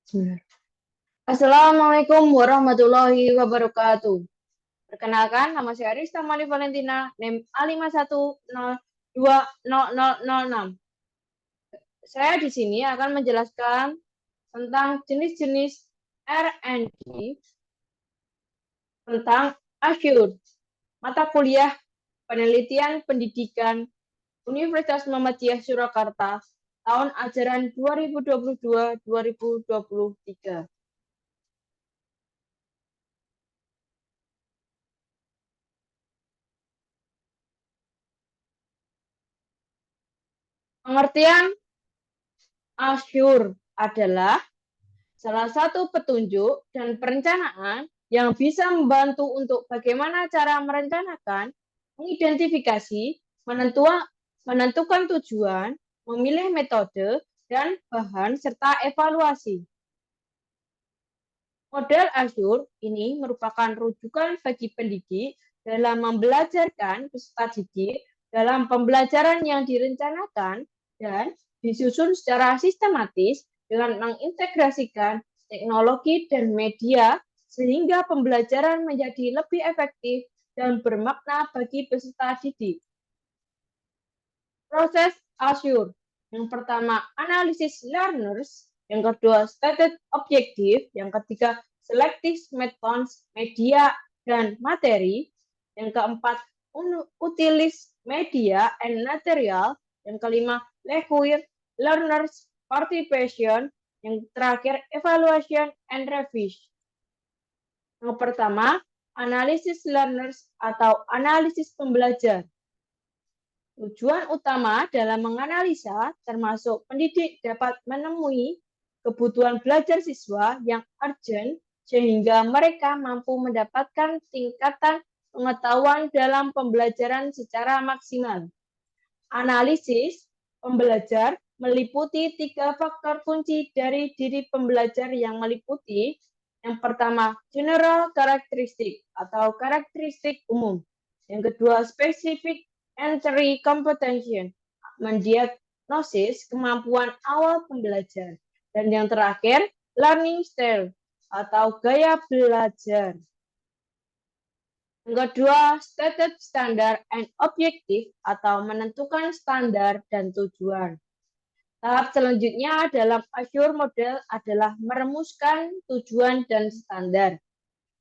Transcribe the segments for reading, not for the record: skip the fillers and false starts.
Bismillah. Assalamualaikum warahmatullahi wabarakatuh. Perkenalkan, nama saya Arista Mani Valentina, NIM A51020006. Saya di sini akan menjelaskan tentang jenis-jenis R&D tentang Azure, mata kuliah penelitian pendidikan Universitas Muhammadiyah Surakarta, tahun ajaran 2022-2023. Pengertian Azure adalah salah satu petunjuk dan perencanaan yang bisa membantu untuk bagaimana cara merencanakan, mengidentifikasi, menentukan tujuan, memilih metode, dan bahan, serta evaluasi. Model Azure ini merupakan rujukan bagi pendidik dalam membelajarkan peserta didik dalam pembelajaran yang direncanakan dan disusun secara sistematis dengan mengintegrasikan teknologi dan media sehingga pembelajaran menjadi lebih efektif dan bermakna bagi peserta didik. Proses Azure. Yang pertama, analisis learners. Yang kedua, stated objective. Yang ketiga, selective methods, media, dan materi. Yang keempat, utilis media and material. Yang kelima, require learners participation. Yang terakhir, evaluation and revision. Yang pertama, analisis learners atau analisis pembelajar. Tujuan utama dalam menganalisa termasuk pendidik dapat menemui kebutuhan belajar siswa yang urgent sehingga mereka mampu mendapatkan tingkatan pengetahuan dalam pembelajaran secara maksimal. Analisis pembelajar meliputi 3 faktor kunci dari diri pembelajar yang meliputi yang pertama, general characteristic atau karakteristik umum. Yang kedua, specific entry comprehension, mendiagnosis kemampuan awal pembelajar. Dan yang terakhir, learning style atau gaya belajar. Yang kedua, stated standard and objective atau menentukan standar dan tujuan. Tahap selanjutnya dalam Azure model adalah merumuskan tujuan dan standar.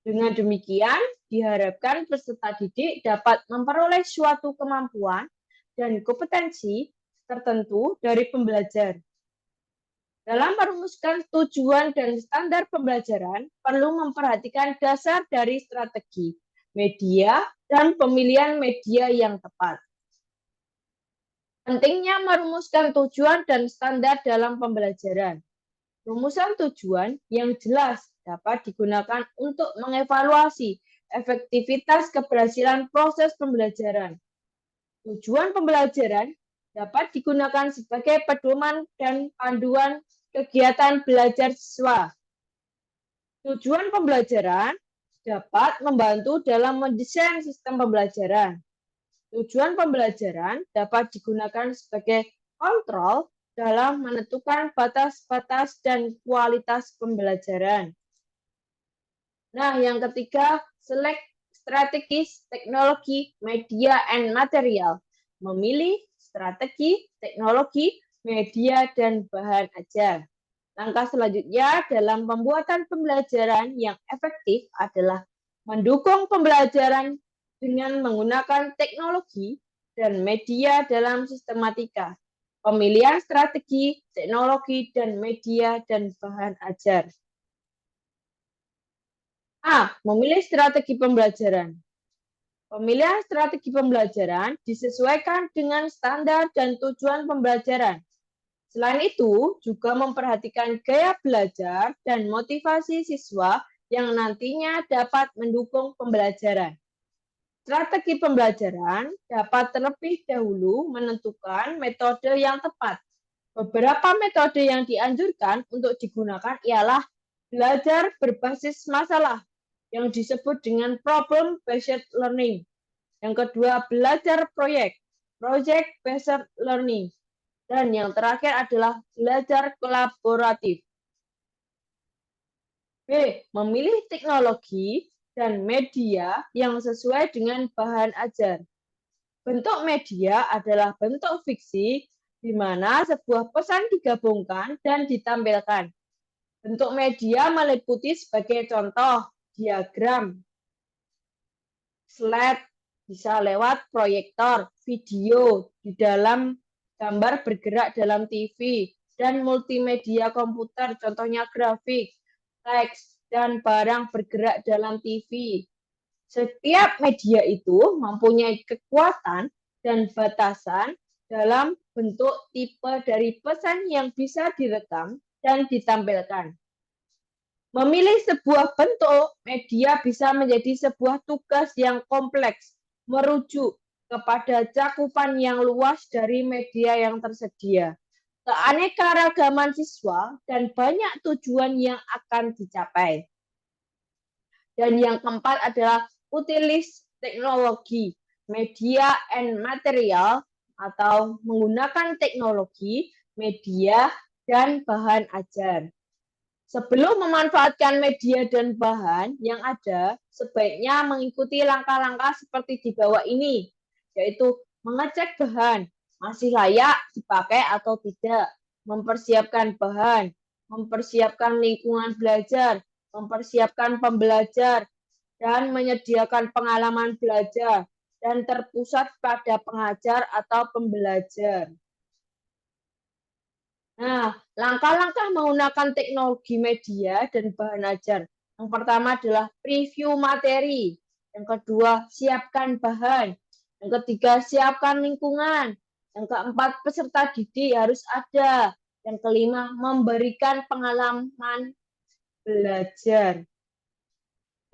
Dengan demikian, diharapkan peserta didik dapat memperoleh suatu kemampuan dan kompetensi tertentu dari pembelajar. Dalam merumuskan tujuan dan standar pembelajaran, perlu memperhatikan dasar dari strategi, media, dan pemilihan media yang tepat. Pentingnya merumuskan tujuan dan standar dalam pembelajaran. Rumusan tujuan yang jelas dapat digunakan untuk mengevaluasi efektivitas keberhasilan proses pembelajaran. Tujuan pembelajaran dapat digunakan sebagai pedoman dan panduan kegiatan belajar siswa. Tujuan pembelajaran dapat membantu dalam mendesain sistem pembelajaran. Tujuan pembelajaran dapat digunakan sebagai kontrol dalam menentukan batas-batas dan kualitas pembelajaran. Nah, yang ketiga, select strategis, teknologi, media, and material. Memilih strategi, teknologi, media, dan bahan ajar. Langkah selanjutnya dalam pembuatan pembelajaran yang efektif adalah mendukung pembelajaran dengan menggunakan teknologi dan media dalam sistematika, pemilihan strategi, teknologi, dan media, dan bahan ajar. A. Memilih strategi pembelajaran. Pemilihan strategi pembelajaran disesuaikan dengan standar dan tujuan pembelajaran. Selain itu, juga memperhatikan gaya belajar dan motivasi siswa yang nantinya dapat mendukung pembelajaran. Strategi pembelajaran dapat terlebih dahulu menentukan metode yang tepat. Beberapa metode yang dianjurkan untuk digunakan ialah belajar berbasis masalah, yang disebut dengan problem-based learning. Yang kedua, belajar proyek, project-based learning. Dan yang terakhir adalah belajar kolaboratif. B. Memilih teknologi dan media yang sesuai dengan bahan ajar. Bentuk media adalah bentuk fiksi di mana sebuah pesan digabungkan dan ditampilkan. Bentuk media meliputi sebagai contoh diagram, slide, bisa lewat proyektor, video di dalam gambar bergerak dalam TV, dan multimedia komputer, contohnya grafik, teks, dan barang bergerak dalam TV. Setiap media itu mempunyai kekuatan dan batasan dalam bentuk tipe dari pesan yang bisa direkam dan ditampilkan. Memilih sebuah bentuk media bisa menjadi sebuah tugas yang kompleks, merujuk kepada cakupan yang luas dari media yang tersedia, keanekaragaman siswa, dan banyak tujuan yang akan dicapai. Dan yang keempat adalah utilis teknologi, media and material, atau menggunakan teknologi, media, dan bahan ajar. Sebelum memanfaatkan media dan bahan yang ada, sebaiknya mengikuti langkah-langkah seperti di bawah ini, yaitu mengecek bahan, masih layak dipakai atau tidak, mempersiapkan bahan, mempersiapkan lingkungan belajar, mempersiapkan pembelajar, dan menyediakan pengalaman belajar, dan terpusat pada pengajar atau pembelajar. Nah, langkah-langkah menggunakan teknologi media dan bahan ajar. Yang pertama adalah preview materi. Yang kedua, siapkan bahan. Yang ketiga, siapkan lingkungan. Yang keempat, peserta didik harus ada. Yang kelima, memberikan pengalaman belajar.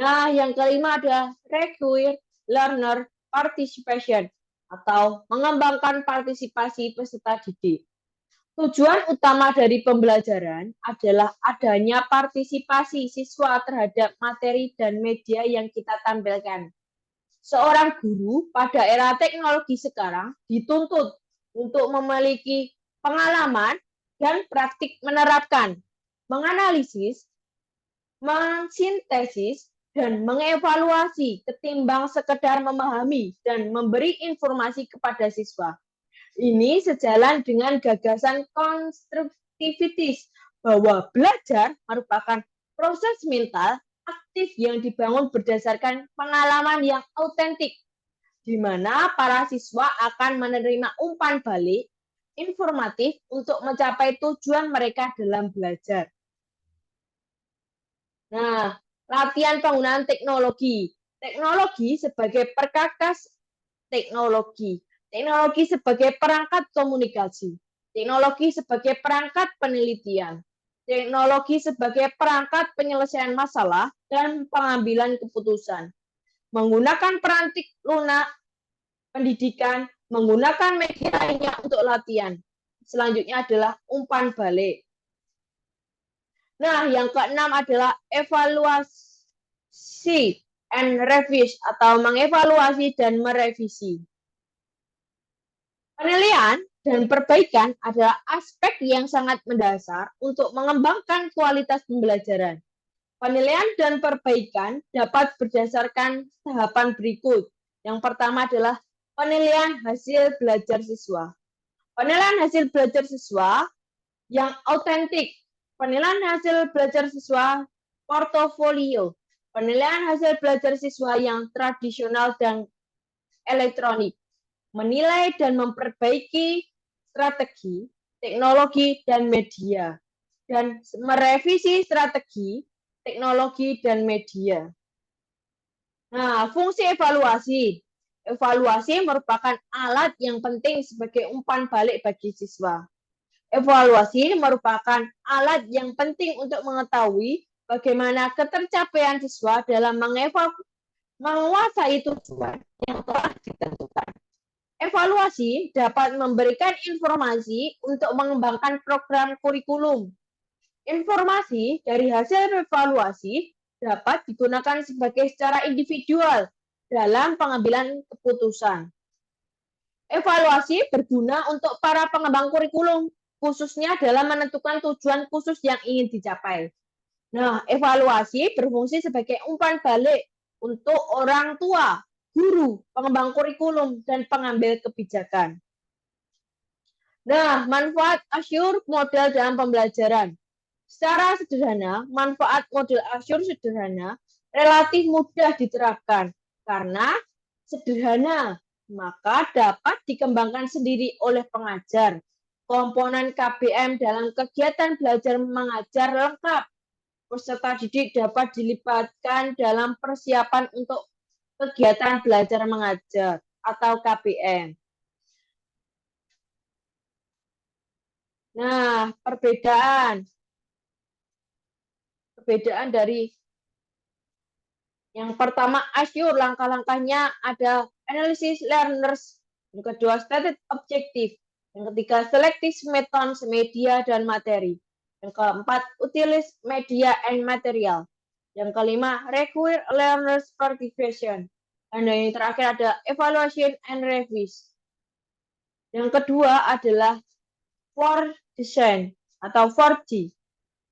Nah, yang kelima adalah require learner participation atau mengembangkan partisipasi peserta didik. Tujuan utama dari pembelajaran adalah adanya partisipasi siswa terhadap materi dan media yang kita tampilkan. Seorang guru pada era teknologi sekarang dituntut untuk memiliki pengalaman dan praktik menerapkan, menganalisis, mensintesis, dan mengevaluasi ketimbang sekedar memahami dan memberi informasi kepada siswa. Ini sejalan dengan gagasan konstruktivitis bahwa belajar merupakan proses mental aktif yang dibangun berdasarkan pengalaman yang autentik, di mana para siswa akan menerima umpan balik informatif untuk mencapai tujuan mereka dalam belajar. Nah, latihan penggunaan teknologi. Teknologi sebagai perkakas teknologi. Teknologi sebagai perangkat komunikasi. Teknologi sebagai perangkat penelitian. Teknologi sebagai perangkat penyelesaian masalah dan pengambilan keputusan. Menggunakan perantik lunak pendidikan, menggunakan media lainnya untuk latihan. Selanjutnya adalah umpan balik. Nah, yang keenam adalah evaluasi and revise atau mengevaluasi dan merevisi. Penilaian dan perbaikan adalah aspek yang sangat mendasar untuk mengembangkan kualitas pembelajaran. Penilaian dan perbaikan dapat berdasarkan tahapan berikut. Yang pertama adalah penilaian hasil belajar siswa. Penilaian hasil belajar siswa yang autentik. Penilaian hasil belajar siswa portofolio. Penilaian hasil belajar siswa yang tradisional dan elektronik. Menilai dan memperbaiki strategi, teknologi, dan media. Dan merevisi strategi, teknologi, dan media. Nah, fungsi evaluasi. Evaluasi merupakan alat yang penting sebagai umpan balik bagi siswa. Evaluasi merupakan alat yang penting untuk mengetahui bagaimana ketercapaian siswa dalam menguasai tujuan yang telah ditentukan. Evaluasi dapat memberikan informasi untuk mengembangkan program kurikulum. Informasi dari hasil evaluasi dapat digunakan sebagai secara individual dalam pengambilan keputusan. Evaluasi berguna untuk para pengembang kurikulum, khususnya dalam menentukan tujuan khusus yang ingin dicapai. Nah, evaluasi berfungsi sebagai umpan balik untuk orang tua, guru, pengembang kurikulum, dan pengambil kebijakan. Nah, manfaat Azure model dalam pembelajaran. Secara sederhana, manfaat model Azure sederhana relatif mudah diterapkan karena sederhana, maka dapat dikembangkan sendiri oleh pengajar. Komponen KBM dalam kegiatan belajar mengajar lengkap. Peserta didik dapat dilibatkan dalam persiapan untuk kegiatan belajar mengajar atau KBM. Nah, perbedaan dari yang pertama Azure, langkah-langkahnya ada analisis learners, yang kedua stated objective, yang ketiga selective methods, media dan materi, yang keempat utilis media and material, yang kelima require learners participation, dan yang terakhir ada evaluation and revise. Yang kedua adalah for design atau 4G.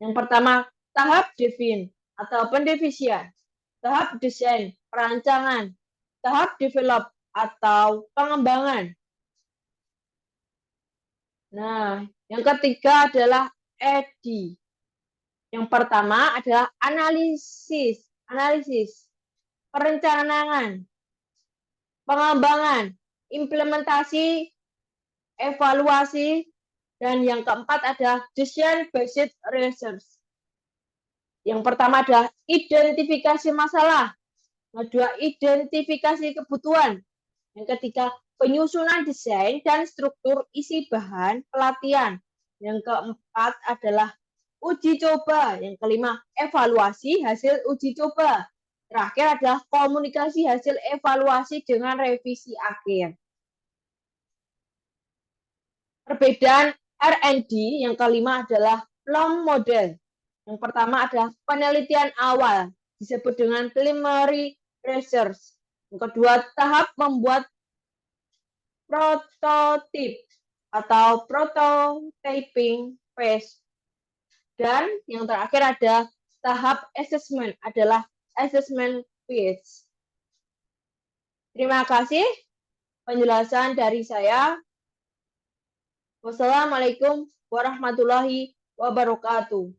Yang pertama, tahap define atau pendefisian, tahap desain, perancangan, tahap develop atau pengembangan. Nah, yang ketiga adalah ED. Yang pertama adalah analisis, perencanaan, pengembangan, implementasi, evaluasi, dan yang keempat adalah decision based research. Yang pertama adalah identifikasi masalah, yang kedua identifikasi kebutuhan, yang ketiga penyusunan desain dan struktur isi bahan pelatihan, yang keempat adalah uji coba, yang kelima evaluasi hasil uji coba, terakhir adalah komunikasi hasil evaluasi dengan revisi akhir. Perbedaan R&D yang kelima adalah long model. Yang pertama adalah penelitian awal, disebut dengan preliminary research. Yang kedua, tahap membuat prototip atau prototyping phase. Dan yang terakhir ada tahap assessment, adalah assessment phase. Terima kasih penjelasan dari saya. Wassalamualaikum warahmatullahi wabarakatuh.